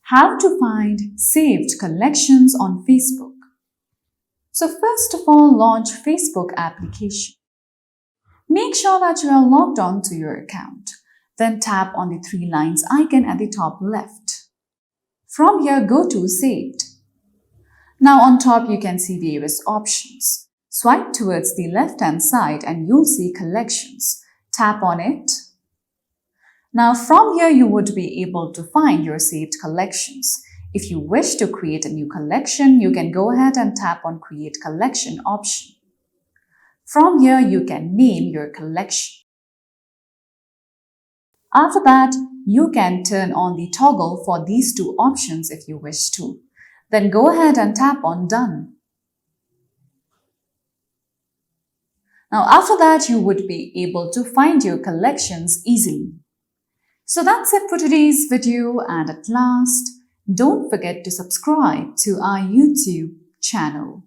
How to find saved collections on Facebook. So first of all, launch Facebook application. Make sure that you are logged on to your account. Then tap on the three lines icon at the top left. From here, go to Saved. Now on top, you can see various options. Swipe towards the left-hand side and you'll see Collections. Tap on it. Now from here, you would be able to find your saved collections. If you wish to create a new collection, you can go ahead and tap on Create Collection option. From here, you can name your collection. After that, you can turn on the toggle for these two options if you wish to. Then go ahead and tap on Done. Now after that, you would be able to find your collections easily. So that's it for today's video, and at last, don't forget to subscribe to our YouTube channel.